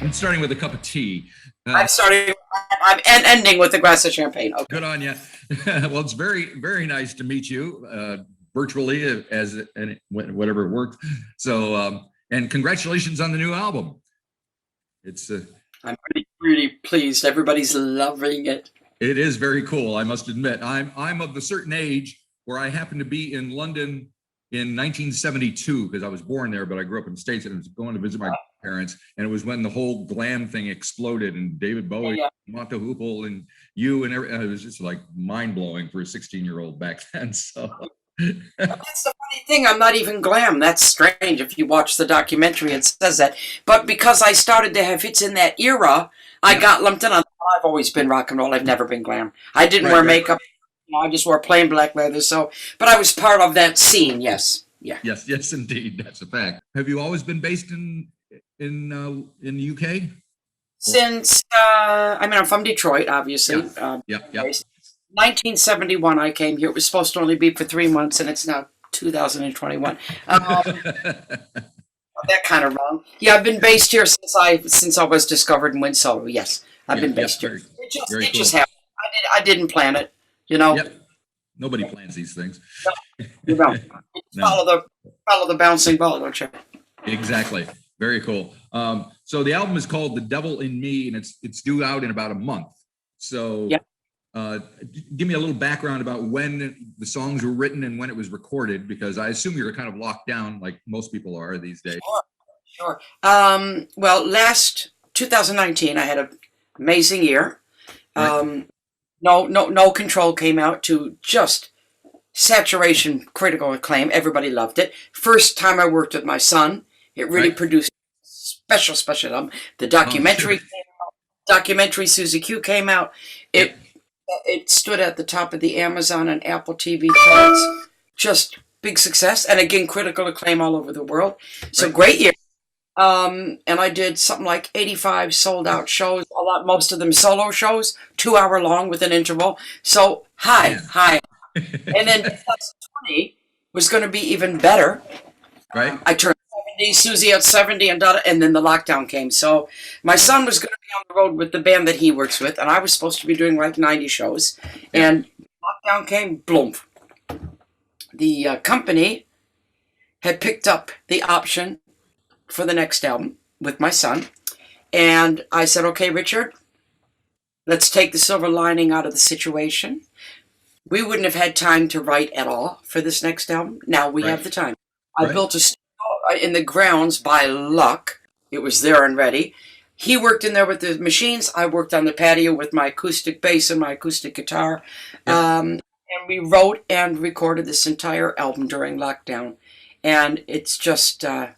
I'm starting with a cup of tea. I'm starting. I'm ending with a glass of champagne. Okay. Good on you. Well, it's very, very nice to meet you virtually, as and whatever works. So, and congratulations on the new album. It's. I'm really pleased. Everybody's loving it. It is very cool, I must admit. I'm of the certain age where I happened to be in London in 1972 because I was born there, but I grew up in the States and I was going to visit my parents. And it was when the whole glam thing exploded and David Bowie, Mata Hoople, and you and everything. It was just like mind blowing for a 16-year-old back then. So. That's the funny thing. I'm not even glam. That's strange. If you watch the documentary, it says that. But because I started to have hits in that era, I got lumped in on. I've always been rock and roll. I've never been glam. I didn't wear makeup. I just wore plain black leather. So, but I was part of that scene. Yes. Yeah. Yes, indeed. That's a fact. Have you always been based in the UK? Since I'm from Detroit, obviously. Yeah. 1971, I came here. It was supposed to only be for 3 months, and it's now 2021. That kind of wrong. Yeah, I've been based here since I was discovered and went solo. Yes, I've been based here. It just happened. I didn't plan it. You know. Yep. Nobody plans these things. No, you don't. Follow the bouncing ball, don't you? Exactly. Very cool. So the album is called "The Devil in Me," and it's due out in about a month. So. Yeah. Give me a little background about when the songs were written and when it was recorded, because I assume you're kind of locked down like most people are these days. Sure. Well, last 2019, I had an amazing year. Right. No Control came out to just saturation, critical acclaim. Everybody loved it. First time I worked with my son. It really produced special album. The documentary documentary Suzi Quatro came out. It stood at the top of the Amazon and Apple TV charts. Just big success. And again, critical acclaim all over the world. So great year. And I did something like 85 sold out shows, most of them solo shows, 2 hour long with an interval. So high. And then 2020 was going to be even better. Right. I turned 70, Suzi at 70, and then the lockdown came. So my son was going to be on the road with the band that he works with, and I was supposed to be doing like 90 shows. And lockdown came, boom. The company had picked up the option for the next album with my son. And I said, okay, Richard, let's take the silver lining out of the situation. We wouldn't have had time to write at all for this next album. Now we have the time. I built a studio in the grounds by luck. It was there and ready. He worked in there with the machines. I worked on the patio with my acoustic bass and my acoustic guitar. And we wrote and recorded this entire album during lockdown. And it's just, I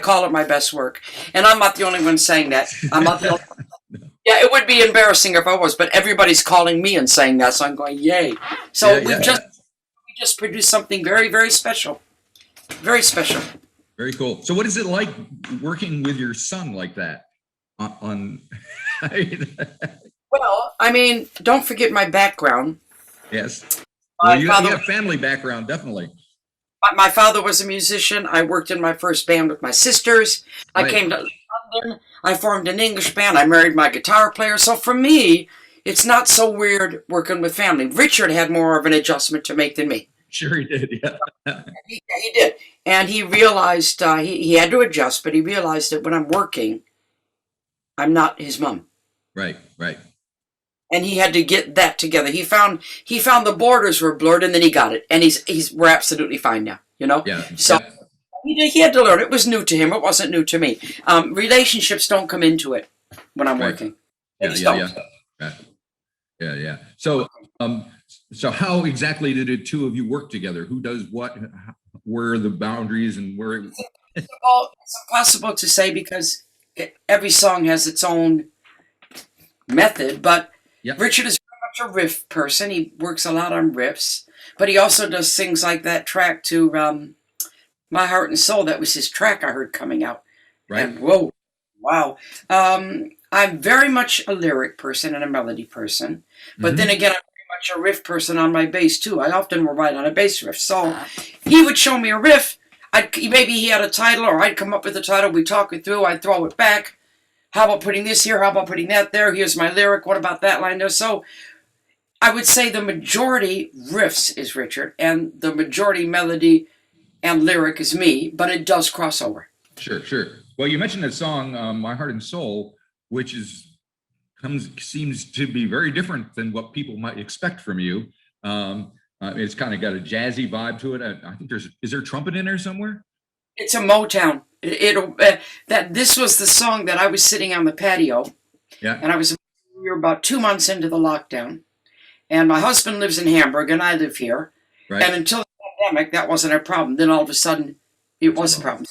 call it my best work. And I'm not the only one saying that. I'm not the only one. Yeah, it would be embarrassing if I was, but everybody's calling me and saying that, so I'm going, yay. So we just produced something very, very special. Very special. Very cool. So what is it like working with your son like that? Well, I mean, don't forget my background. Yes. Well, you have family background, definitely. My father was a musician. I worked in my first band with my sisters. I came to London. I formed an English band. I married my guitar player. So for me, it's not so weird working with family. Richard had more of an adjustment to make than me. Sure he did, yeah. He did. And he realized he had to adjust, but he realized that when I'm working, I'm not his mom. Right. And he had to get that together. He found the borders were blurred, and then he got it. And we're absolutely fine now, you know? Yeah. So he had to learn. It was new to him. It wasn't new to me. Relationships don't come into it when I'm working. Yeah. So how exactly did the two of you work together? Who does what? Where are the boundaries and where? It's impossible to say because every song has its own method. But Richard is very much a riff person. He works a lot on riffs, but he also does things like that track to My Heart and Soul. That was his track I heard coming out. Right. And whoa, wow. I'm very much a lyric person and a melody person, but then again, I'm very much a riff person on my bass too. I often will write on a bass riff. So he would show me a riff. maybe he had a title, or I'd come up with a title. We talk it through. I'd throw it back. How about putting this here? How about putting that there? Here's my lyric. What about that line there? So I would say the majority riffs is Richard, and the majority melody and lyric is me, but it does cross over. Sure, sure. Well, you mentioned that song, "My Heart and Soul," which seems to be very different than what people might expect from you. It's kind of got a jazzy vibe to it. I think is there trumpet in there somewhere? It's a Motown. This was the song that I was sitting on the patio, Yeah. and we were about 2 months into the lockdown, and my husband lives in Hamburg, and I live here. Right. And until the pandemic, that wasn't a problem. Then all of a sudden, it was a problem.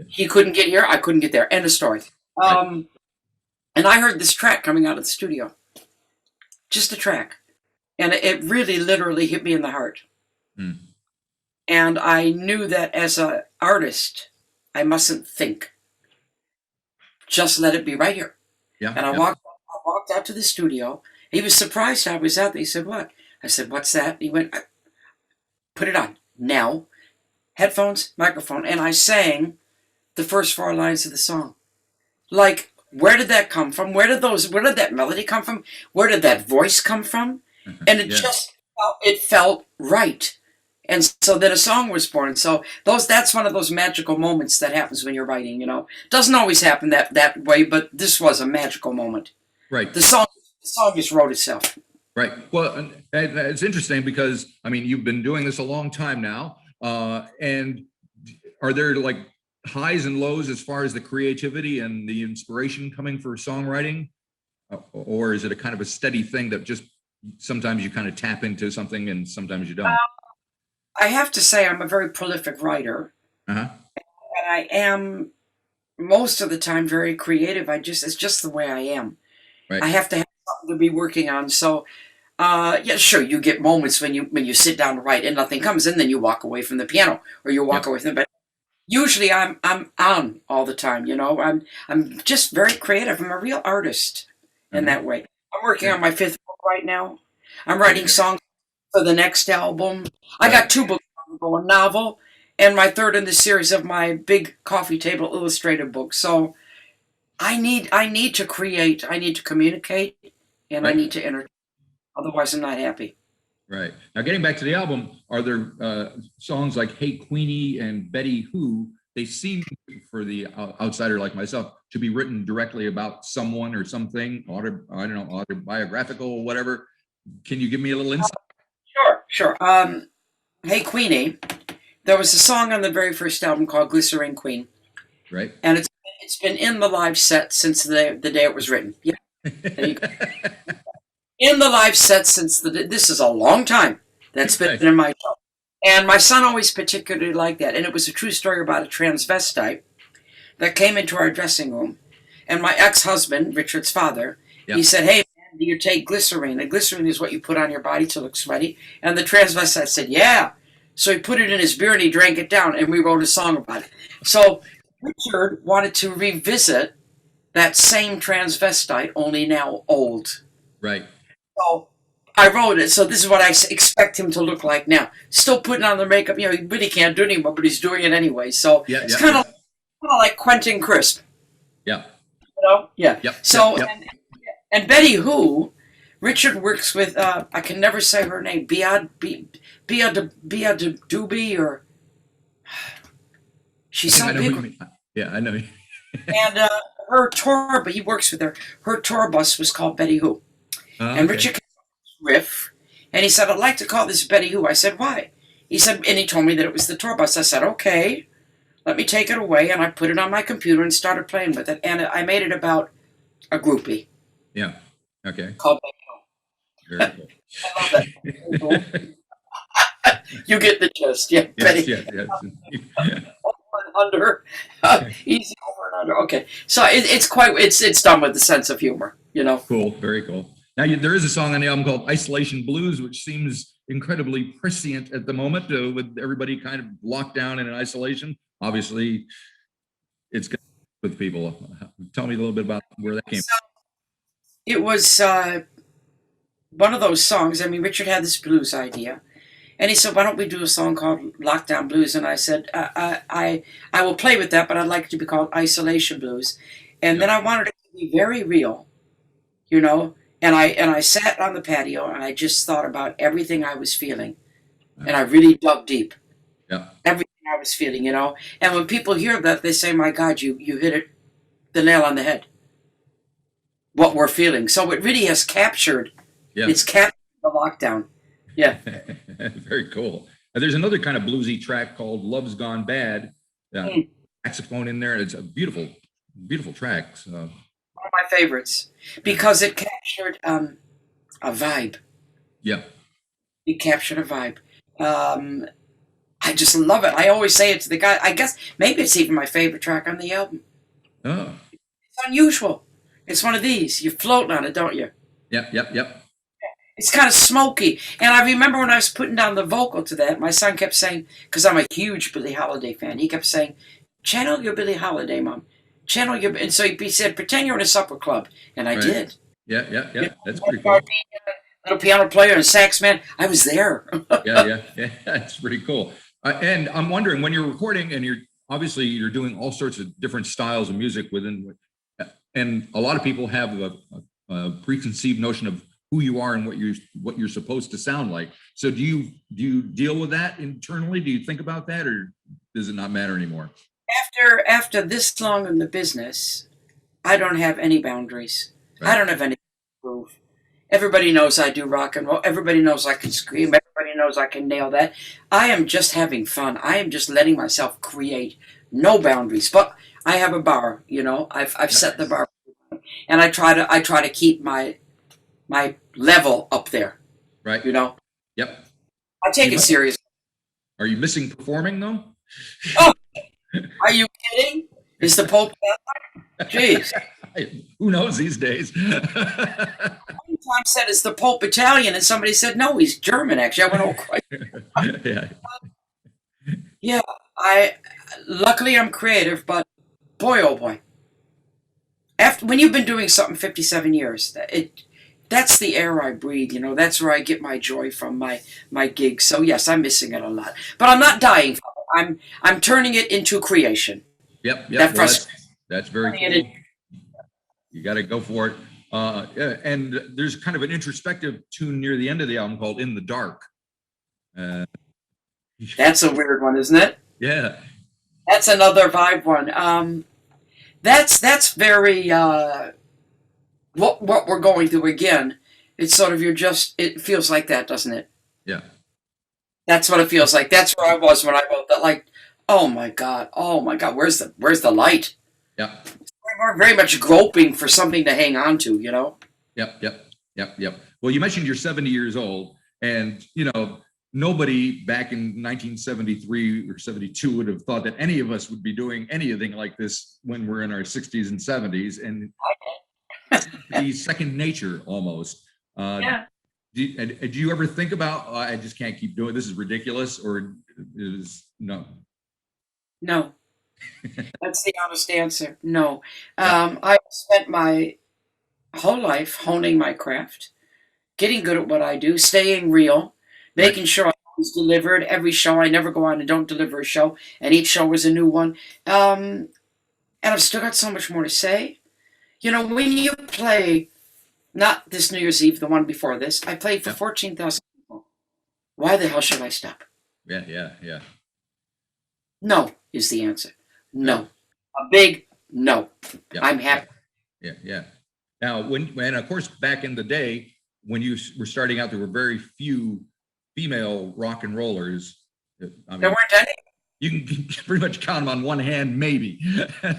He couldn't get here, I couldn't get there. End of story. Right. And I heard this track coming out of the studio, just a track, and it really, literally hit me in the heart. Mm. And I knew that as an artist, I mustn't think. Just let it be right here. Yeah. And I walked out to the studio. He was surprised I was out there. He said, "What?" I said, "What's that?" He went, "Put it on now." Headphones, microphone. And I sang the first 4 lines of the song. Like, where did that come from? Where did that melody come from? Where did that voice come from? And it it felt right. And so then a song was born. So that's one of those magical moments that happens when you're writing, Doesn't always happen that way, but this was a magical moment. Right. The song just wrote itself. Right. Well, and it's interesting because, I mean, you've been doing this a long time now. And are there like highs and lows as far as the creativity and the inspiration coming for songwriting? Or is it a kind of a steady thing that just sometimes you kind of tap into something and sometimes you don't? I have to say I'm a very prolific writer. Uh-huh. And I am most of the time very creative. It's just the way I am. Right. I have to have something to be working on. So yeah, sure, you get moments when you sit down to write and nothing comes, and then you walk away from the piano or you walk away from the bed. Usually I'm on all the time, I'm just very creative. I'm a real artist in that way. I'm working on my 5th book right now. I'm writing songs for the next album. I got 2 books, a novel, and my 3rd in the series of my big coffee table illustrated book. So I need to create, I need to communicate, and I need to entertain. Otherwise, I'm not happy. Right. Now, getting back to the album, are there songs like "Hey Queenie" and "Betty Who"? They seem, for the outsider like myself, to be written directly about someone or something, autobiographical, whatever. Can you give me a little insight? Sure. "Hey Queenie," there was a song on the very first album called "Glycerine Queen," right? And it's been in the live set since the day it was written. Yeah. There you go. In the live set since this is a long time that's been in my show. And my son always particularly liked that. And it was a true story about a transvestite that came into our dressing room. And my ex-husband, Richard's father, he said, "Hey, man, do you take glycerine? And glycerine is what you put on your body to look sweaty." And the transvestite said, "Yeah." So he put it in his beer and he drank it down, and we wrote a song about it. So Richard wanted to revisit that same transvestite, only now old. Right. So I wrote it. So this is what I expect him to look like now. Still putting on the makeup. He really can't do it anymore, but he's doing it anyway. So it's kind of like Quentin Crisp. Yeah. Yeah. Yep. So and Betty Who, Richard works with. I can never say her name. Bia Duby, or she's so big. Yeah, I know. And her tour, but he works with her. Her tour bus was called Betty Who. And Richard came up with this riff, and he said, "I'd like to call this Betty Who." I said, "Why?" He said, and he told me that it was the tour bus. I said, "Okay, let me take it away." And I put it on my computer and started playing with it. And I made it about a groupie. Yeah. Okay. Called Betty Who. Very cool. I love that. You get the gist. Yeah, Betty. Yes. Over and under. Easy over and under. Okay. So it's done with a sense of humor, Cool. Very cool. Now, there is a song on the album called "Isolation Blues," which seems incredibly prescient at the moment, with everybody kind of locked down and in isolation. Obviously, it's good with people. Tell me a little bit about where that came from. It was one of those songs. I mean, Richard had this blues idea, And he said, why don't we do a song called Lockdown Blues? And I said, I will play with that, but I'd like it to be called Isolation Blues. And then I wanted it to be very real, you know. And I sat on the patio and I just thought about everything I was feeling. And I really dug deep. Yeah. Everything I was feeling, you know. And when people hear that, they say, my God, you hit it the nail on the head. What we're feeling. So it really has captured, it's captured the lockdown. Yeah. Very cool. There's another kind of bluesy track called Love's Gone Bad. Saxophone in there. It's a beautiful, beautiful track. So. One of my favorites because it captured a vibe. Yeah. It captured a vibe. I just love it. I always say it to the guy. I guess maybe it's even my favorite track on the album. Oh. It's unusual. It's one of these. You float on it, don't you? Yep. It's kind of smoky. And I remember when I was putting down the vocal to that, my son kept saying, because I'm a huge Billie Holiday fan, he kept saying, channel your Billie Holiday, Mom. Channel your... And so he said, pretend you're in a supper club. And I did. Yeah. That's pretty cool. Little piano player and sax man. I was there. Yeah. That's pretty cool. And I'm wondering, when you're recording and you're doing all sorts of different styles of music within... And a lot of people have a preconceived notion of who you are and what you're supposed to sound like. So do you deal with that internally? Do you think about that, or does it not matter anymore? After this long in the business, I don't have any boundaries. Right. I don't have any to prove. Everybody knows I do rock and roll. Everybody knows I can scream. Everybody knows I can nail that. I am just having fun. I am just letting myself create. No boundaries. But I have a bar, you know. I've set the bar, and I try to keep my level up there. Right. You know. Yep. I take it seriously. Are you missing performing though? Oh, are you kidding? Is the Pope Catholic? Jeez. Who knows these days? One time said, is the Pope Italian? And somebody said, no, he's German, actually. I went, oh, Christ. Yeah. Luckily I'm creative, but boy, oh boy. When you've been doing something 57 years, that's the air I breathe, you know. That's where I get my joy from, my gigs. So yes, I'm missing it a lot. But I'm not dying from it. I'm turning it into creation. Yep. That's very cool. You got to go for it. And there's kind of an introspective tune near the end of the album called In the Dark. That's a weird one, isn't it? Yeah. That's another vibe one. That's very what we're going through again. It's sort of it feels like that, doesn't it? Yeah. That's what it feels like. That's where I was when I wrote that. Like, oh my God, where's the light? Yeah. We're very much groping for something to hang on to, you know? Yep. Well, you mentioned you're 70 years old, and, you know, nobody back in 1973 or 72 would have thought that any of us would be doing anything like this when we're in our 60s and 70s, and the second nature almost. Yeah. Do you ever think about, I just can't keep doing this, is ridiculous, or is no? No. That's the honest answer. No. I spent my whole life honing my craft, getting good at what I do, staying real, making sure I was delivered. Every show, I never go on and don't deliver a show, and each show was a new one. And I've still got so much more to say. You know, when you play, not this New Year's Eve, the one before this, I played for 14,000 people. Why the hell should I stop? Yeah. No is the answer. No. A big no. Yep. I'm happy. Yeah. Now, when of course, back in the day, when you were starting out, there were very few female rock and rollers. I mean, there weren't any. You can pretty much count them on one hand, maybe. There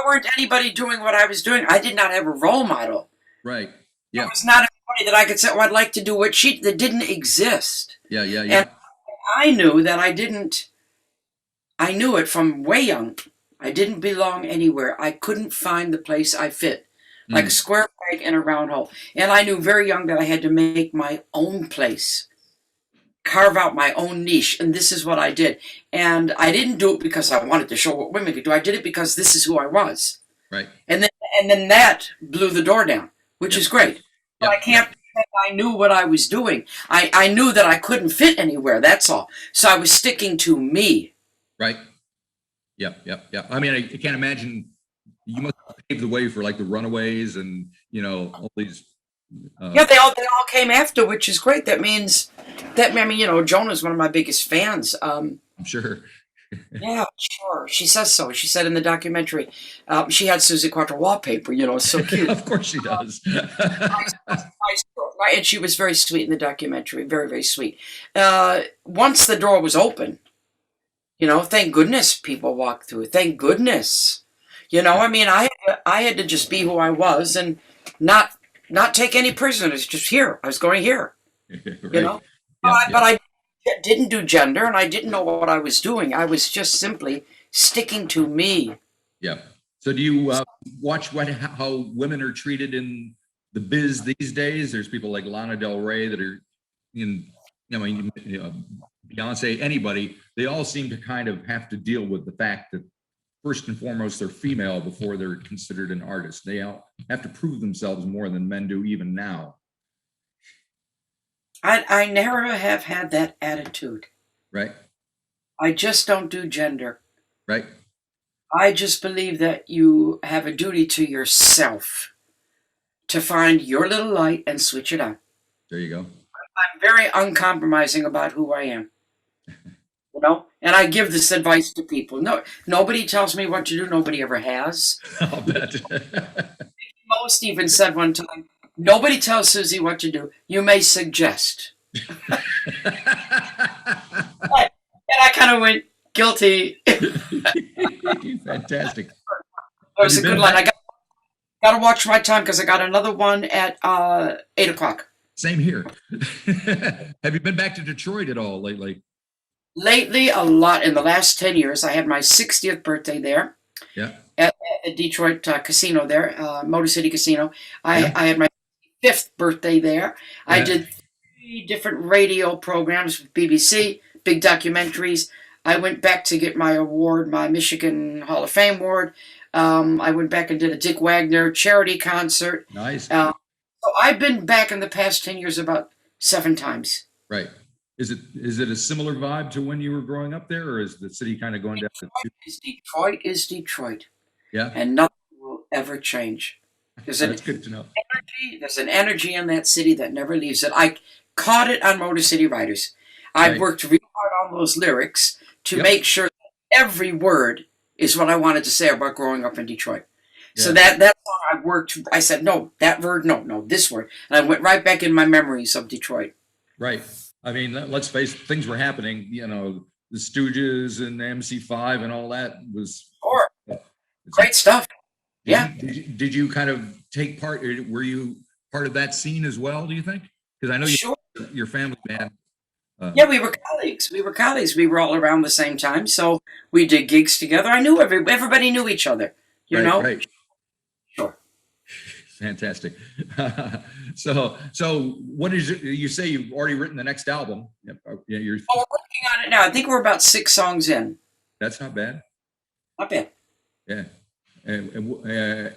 weren't anybody doing what I was doing. I did not have a role model. Right. Yeah. There was not anybody that I could say, oh, I'd like to do what that didn't exist. Yeah. And I knew that I knew it from way young. I didn't belong anywhere. I couldn't find the place I fit. Like a square peg in a round hole. And I knew very young that I had to make my own place. Carve out my own niche. And this is what I did. And I didn't do it because I wanted to show what women could do. I did it because this is who I was. Right. And then that blew the door down, which is great. But I can't I knew what I was doing. I knew that I couldn't fit anywhere. That's all. So I was sticking to me. Right. Yep. Yep. Yep. I mean, I can't imagine you must have paved the way for like the Runaways and, all these. Yeah, they all came after, which is great. That means I mean, Jonah's one of my biggest fans. I'm sure. Yeah, sure. She says so. She said in the documentary, she had Suzi Quatro wallpaper. So cute. Of course she does. Nice girl, right? And she was very sweet in the documentary. Very, very sweet. Once the door was open, thank goodness people walked through it. Thank goodness. I mean, I had to just be who I was and not take any prisoners. Just here. I was going here. Right. But I didn't do gender, and I didn't know what I was doing. I was just simply sticking to me. Yeah. So do you watch how women are treated in the biz these days? There's people like Lana Del Rey that are in, Beyonce, anybody. They all seem to kind of have to deal with the fact that first and foremost, they're female before they're considered an artist. They have to prove themselves more than men do even now. I never have had that attitude. Right. I just don't do gender. Right. I just believe that you have a duty to yourself to find your little light and switch it on. There you go. I'm very uncompromising about who I am. And I give this advice to people. No, nobody tells me what to do. Nobody ever has. I'll bet. Most even said one time, nobody tells Suzi what to do. You may suggest. And I kind of went, guilty. Fantastic. That was a good line. I got to watch my time because I got another one at 8 o'clock. Same here. Have you been back to Detroit at all lately? Lately, a lot. In the last 10 years, I had my 60th birthday there. Yeah. At Detroit casino there, Motor City Casino. I had my 5th birthday there. Yeah. I did 3 different radio programs with BBC, big documentaries. I went back to get my award, my Michigan Hall of Fame award. I went back and did a Dick Wagner charity concert. Nice. So I've been back in the past 10 years about 7 times. Right. Is it a similar vibe to when you were growing up there, or is the city kind of going down? Detroit is Detroit. Yeah. And nothing will ever change. That's good to know. There's an energy in that city that never leaves it. I caught it on Motor City Riders. I worked real hard on those lyrics to make sure that every word is what I wanted to say about growing up in Detroit. Yeah. So that song I worked, I said, no, that word, no, this word. And I went right back in my memories of Detroit. Right. I mean, let's face it, things were happening, the Stooges and MC5 and all that was great stuff. Did you kind of take part? Were you part of that scene as well, do you think? Because I know your family band. Yeah, we were colleagues. We were all around the same time. So we did gigs together. I knew everybody knew each other, you know? Right. Sure. Fantastic. So what is it? You say you've already written the next album. We're working on it now. I think we're about 6 songs in. That's not bad. Not bad. Yeah.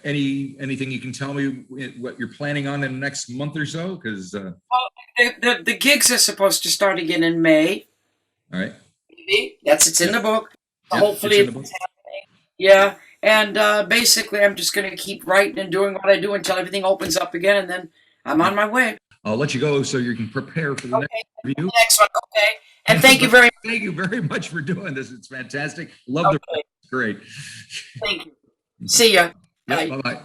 Anything you can tell me what you're planning on in the next month or so? Because the gigs are supposed to start again in May. All right. Maybe. It's in the book. Hopefully it's happening. Yeah. And basically, I'm just going to keep writing and doing what I do until everything opens up again, and then I'm on my way. I'll let you go so you can prepare for the next interview. Next one, okay. And thank you very much. Thank you very much for doing this. It's fantastic. Love the great. Thank you. See ya. Yep, bye-bye.